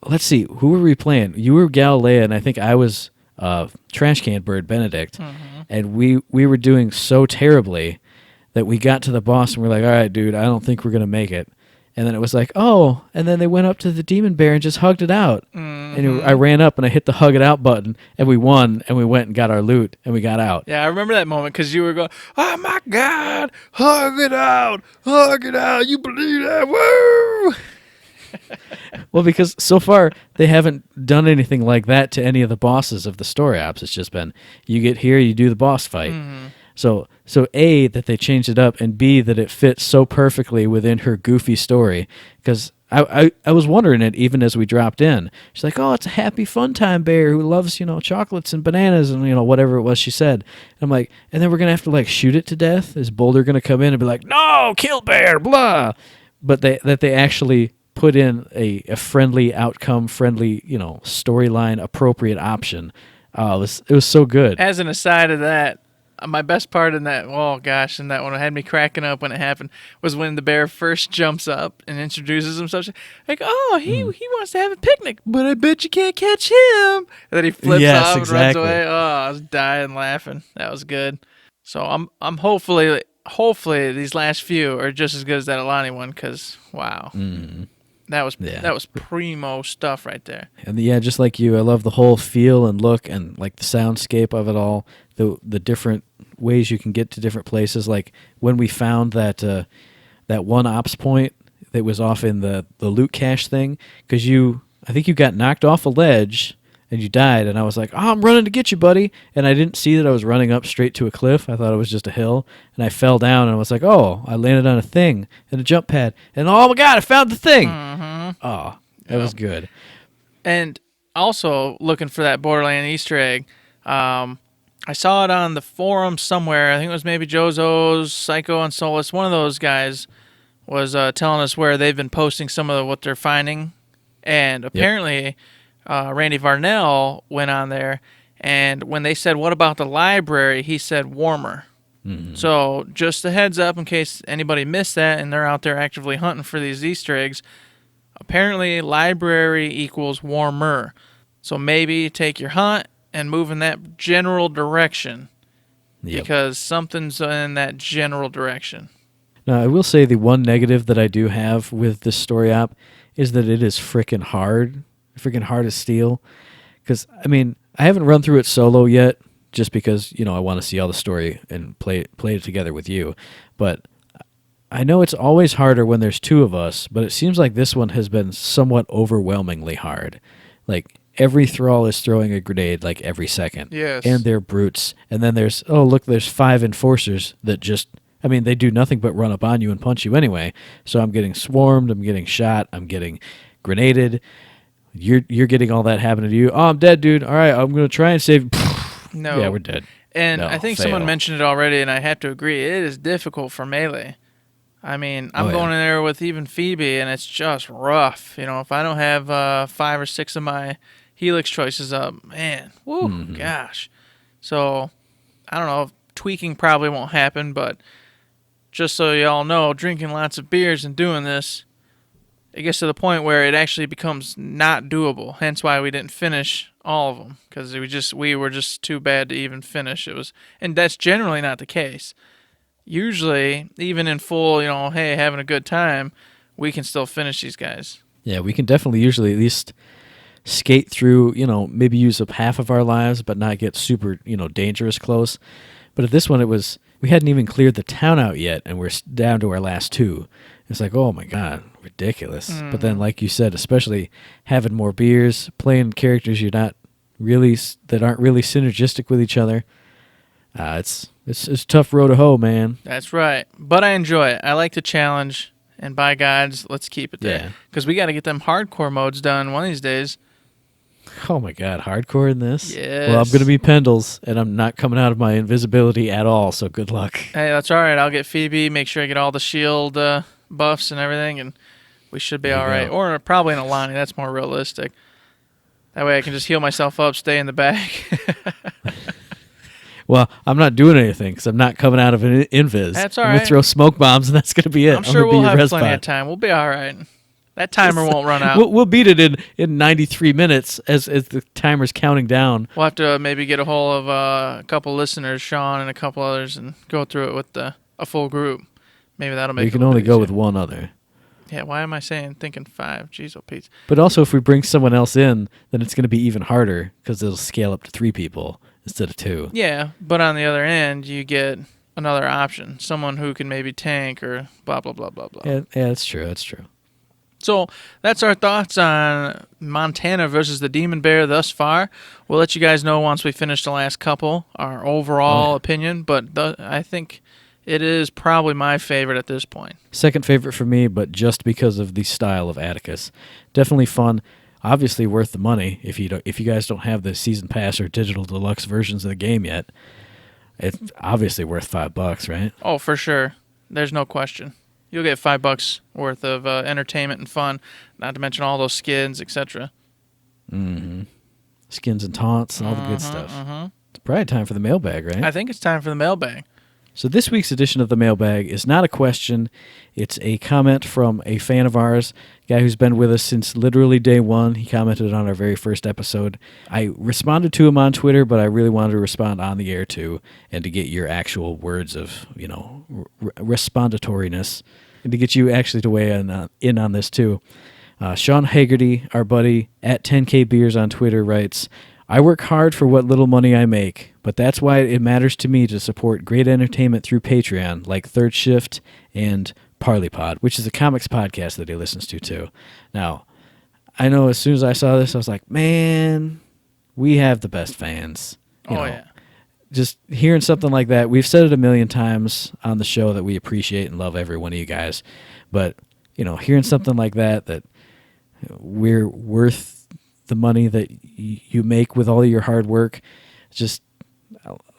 let's see, who were we playing? You were Galilea, and I think I was Trash Can Bird Benedict, and we were doing so terribly that we got to the boss and we're like, all right, dude, I don't think we're going to make it. And then it was like, oh, and then they went up to the Demon Bear and just hugged it out. And I ran up and I hit the hug it out button, and we won, and we went and got our loot, and we got out. Yeah, I remember that moment because you were going, oh my God, hug it out, you believe that, woo! Well, because so far they haven't done anything like that to any of the bosses of the story ops. It's just been, you get here, you do the boss fight. So A, that they changed it up, and B, that it fits so perfectly within her goofy story. Because I was wondering it even as we dropped in. She's like, oh, it's a happy, fun time bear who loves, chocolates and bananas and, whatever it was she said. And I'm like, and then we're going to have to, shoot it to death? Is Boulder going to come in and be like, no, kill bear, blah? But they actually put in a friendly outcome, friendly, storyline appropriate option. It was so good. As an aside of that, my best part in that, and that one had me cracking up when it happened, was when the bear first jumps up and introduces himself. Like, oh, he wants to have a picnic, but I bet you can't catch him. And then he flips off and runs away. Oh, I was dying laughing. That was good. So I'm hopefully these last few are just as good as that Alani one, because wow. That was primo stuff right there. And just like you, I love the whole feel and look and the soundscape of it all, the different ways you can get to different places. Like when we found that one ops point that was off in the loot cache thing, because I think you got knocked off a ledge and you died, and I was like, oh, I'm running to get you, buddy. And I didn't see that I was running up straight to a cliff. I thought it was just a hill, and I fell down, and I was like, oh, I landed on a thing and a jump pad, and oh my God, I found the thing. Oh, that was good. And also, looking for that Borderland Easter egg, I saw it on the forum somewhere. I think it was maybe Jozo's, Psycho, and Solus. One of those guys was telling us where they've been posting some of what they're finding, and apparently Randy Varnell went on there, and when they said, what about the library, he said warmer. So just a heads up in case anybody missed that and they're out there actively hunting for these Easter eggs. Apparently library equals warmer. So maybe take your hunt and move in that general direction, because something's in that general direction. Now, I will say the one negative that I do have with this story op is that it is freaking hard as steel. Because, I mean, I haven't run through it solo yet, just because, I want to see all the story and play it together with you. But I know it's always harder when there's two of us, but it seems like this one has been somewhat overwhelmingly hard. Like, every thrall is throwing a grenade, like, every second. Yes. And they're brutes. And then there's 5 enforcers that just, they do nothing but run up on you and punch you anyway. So I'm getting swarmed, I'm getting shot, I'm getting grenaded. You're getting all that happening to you. Oh, I'm dead, dude. All right, I'm going to try and save... No. Yeah, we're dead. And No, I think fail. someone mentioned it already, and I have to agree. It is difficult for melee. I'm going in there with even Phoebe, and it's just rough. If I don't have 5 or 6 of my Helix choices up, man, gosh. So, I don't know. Tweaking probably won't happen, but just so y'all know, drinking lots of beers and doing this, it gets to the point where it actually becomes not doable. Hence why we didn't finish all of them, because we were just too bad to even finish. And that's generally not the case. Usually, even in full, hey, having a good time, we can still finish these guys. Yeah, we can definitely usually at least skate through, maybe use up half of our lives, but not get super, dangerous close. But at this one, we hadn't even cleared the town out yet, and we're down to our last 2. It's like, oh my God, ridiculous. But then, like you said, especially having more beers, playing characters that aren't really synergistic with each other, it's a tough road to hoe, man. That's right. But I enjoy it. I like the challenge, and by gods, let's keep it there. Because we got to get them hardcore modes done one of these days. Oh my God, hardcore in this? Yes. Well, I'm going to be Pendles, and I'm not coming out of my invisibility at all, so good luck. Hey, that's all right. I'll get Phoebe, make sure I get all the shield buffs and everything, and we should be all right. Or probably an Alani. That's more realistic. That way I can just heal myself up, stay in the back. Well, I'm not doing anything because I'm not coming out of an invis. That's all I'm right. going to throw smoke bombs, and that's going to be it. I'm sure we'll have plenty of time. We'll be all right. That timer won't run out. We'll beat it in 93 minutes as the timer's counting down. We'll have to maybe get a hold of a couple listeners, Sean and a couple others, and go through it with a full group. Maybe that'll make it. You can only go with one other. Yeah, why am I thinking 5? Jeez, oh, Pete. But also, if we bring someone else in, then it's going to be even harder because it'll scale up to 3 people instead of 2. Yeah, but on the other end, you get another option. Someone who can maybe tank or blah, blah, blah, blah, blah. Yeah, that's true. So that's our thoughts on Montana versus the Demon Bear thus far. We'll let you guys know once we finish the last couple, our overall opinion, but I think it is probably my favorite at this point. Second favorite for me, but just because of the style of Atticus. Definitely fun. Obviously worth the money if you guys don't have the season pass or digital deluxe versions of the game yet. It's obviously worth $5, right? Oh, for sure. There's no question. You'll get $5 worth of entertainment and fun, not to mention all those skins, etc. Mm-hmm. Skins and taunts and all the good stuff. It's probably time for the mailbag, right? I think it's time for the mailbag. So this week's edition of the mailbag is not a question. It's a comment from a fan of ours, a guy who's been with us since literally day one. He commented on our very first episode. I responded to him on Twitter, but I really wanted to respond on the air too, and to get your actual words of, respondatoriness, and to get you actually to weigh in on this too. Sean Haggerty, our buddy, at 10K Beers on Twitter, writes, I work hard for what little money I make, but that's why it matters to me to support great entertainment through Patreon, like THiRD and ParleyPod, which is a comics podcast that he listens to too. Now, I know as soon as I saw this, I was like, man, we have the best fans. Yeah. Just hearing something like that, we've said it a million times on the show that we appreciate and love every one of you guys, but, hearing something like that we're worth the money that you make with all of your hard work. Just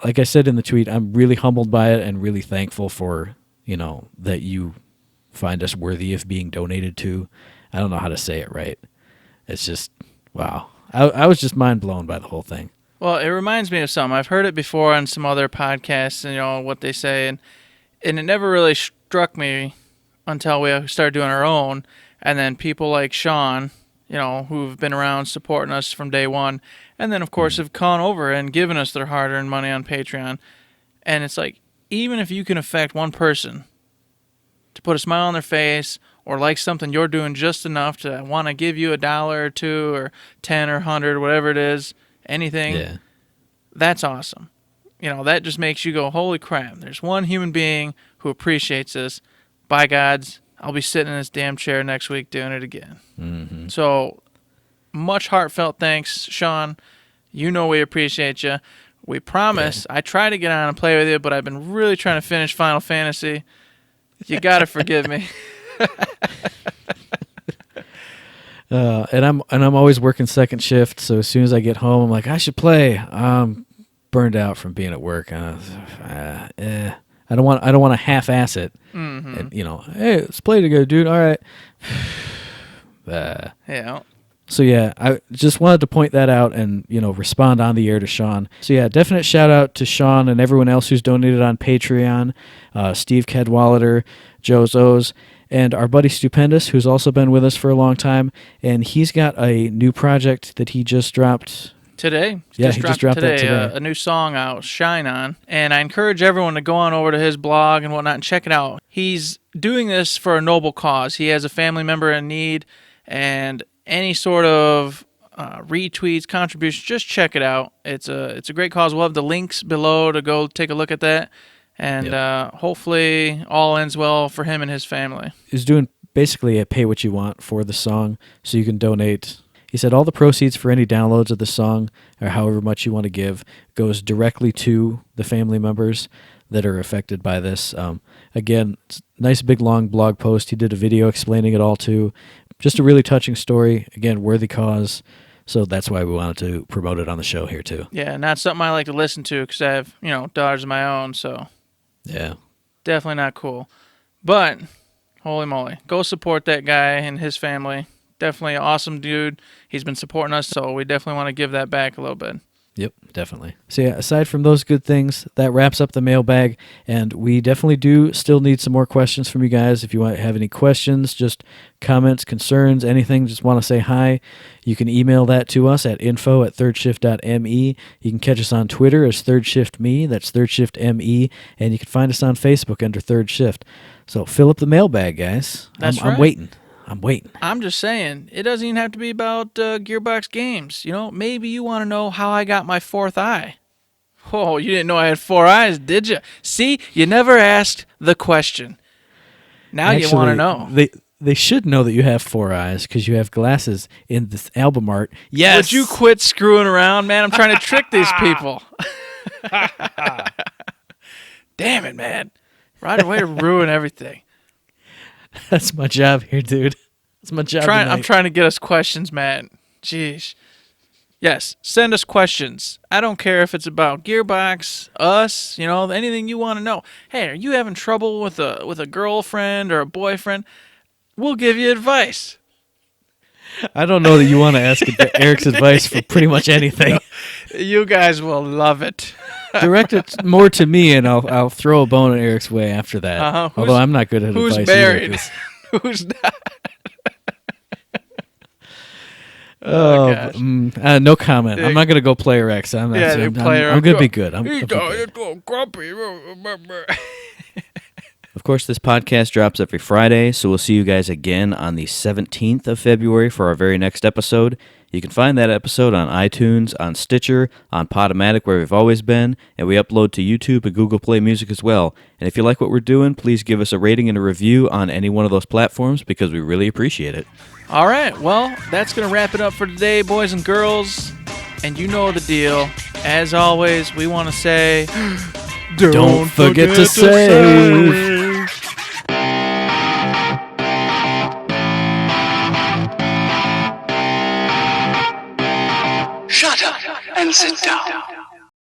like I said in the tweet, I'm really humbled by it and really thankful for, that you find us worthy of being donated to. I don't know how to say it right. It's just, wow. I was just mind blown by the whole thing. Well, it reminds me of something. I've heard it before on some other podcasts and, what they say. And it never really struck me until we started doing our own. And then people like Sean, who've been around supporting us from day one, and then, of course, have gone over and given us their hard-earned money on Patreon. And it's like, even if you can affect one person to put a smile on their face or like something you're doing just enough to want to give you $1 or $2 or 10 or 100, whatever it is, anything, that's awesome. You know, that just makes you go, holy crap, there's one human being who appreciates this. By gods, I'll be sitting in this damn chair next week doing it again. Mm-hmm. So, much heartfelt thanks, Sean. You know we appreciate you. We promise. I try to get on and play with you, but I've been really trying to finish Final Fantasy. You got to forgive me. And I'm always working second shift, so as soon as I get home, I'm like, I should play. I'm burned out from being at work. I don't want to half-ass it. Mm-hmm. And, you know, hey, let's play together, dude. All right. Yeah. So yeah, I just wanted to point that out and, you know, respond on the air to Sean. So yeah, definite shout out to Sean and everyone else who's donated on Patreon, Steve Cadwallader, Joe Zoes, and our buddy Stupendous, who's also been with us for a long time, and he's got a new project that he just dropped today. Yeah, he just dropped that today. A new song out, Shine On. And I encourage everyone to go on over to his blog and whatnot and check it out. He's doing this for a noble cause. He has a family member in need, and any sort of retweets, contributions, just check it out. It's a great cause. We'll have the links below to go take a look at that. And hopefully all ends well for him and his family. He's doing basically a pay what you want for the song, so you can donate. He said all the proceeds for any downloads of the song, or however much you want to give, goes directly to the family members that are affected by this. Again, it's a nice big long blog post. He did a video explaining it all too. Just a really touching story. Again, worthy cause. So that's why we wanted to promote it on the show here too. Yeah, not something I like to listen to because I have, daughters of my own, so yeah, definitely not cool. But holy moly, go support that guy and his family. Definitely an awesome dude. He's been supporting us, so we definitely want to give that back a little bit. Yep, definitely. So yeah, aside from those good things, that wraps up the mailbag, and we definitely do still need some more questions from you guys. If you have any questions, just comments, concerns, anything, just want to say hi, you can email that to us at info@thirdshift.me. You can catch us on Twitter as ThirdShiftMe, that's ThirdShiftME, and you can find us on Facebook under Third Shift. So fill up the mailbag, guys. That's right. I'm waiting. I'm just saying, it doesn't even have to be about Gearbox games. Maybe you want to know how I got my fourth eye. Oh, you didn't know I had 4 eyes, did you? See, you never asked the question. Now you want to know. They should know that you have 4 eyes because you have glasses in this album art. Yes. Would you quit screwing around, man? I'm trying to trick these people. Damn it, man. Right away to ruin everything. That's my job here, dude. That's my job. I'm trying to get us questions, Matt. Jeez. Yes, send us questions. I don't care if it's about Gearbox, us, anything you want to know. Hey, are you having trouble with a girlfriend or a boyfriend? We'll give you advice. I don't know that you want to ask Eric's advice for pretty much anything. You guys will love it. Direct it more to me, and I'll throw a bone in Eric's way after that. Although I'm not good at advice. Who's married? Who's not? No comment. I'm not gonna go player X. I'm gonna be good. I'm grumpy. Of course, this podcast drops every Friday, so we'll see you guys again on the 17th of February for our very next episode. You can find that episode on iTunes, on Stitcher, on Podomatic, where we've always been, and we upload to YouTube and Google Play Music as well. And if you like what we're doing, please give us a rating and a review on any one of those platforms because we really appreciate it. All right, well, that's going to wrap it up for today, boys and girls. And you know the deal. As always, we want to say, don't forget to save. Shut up and sit down.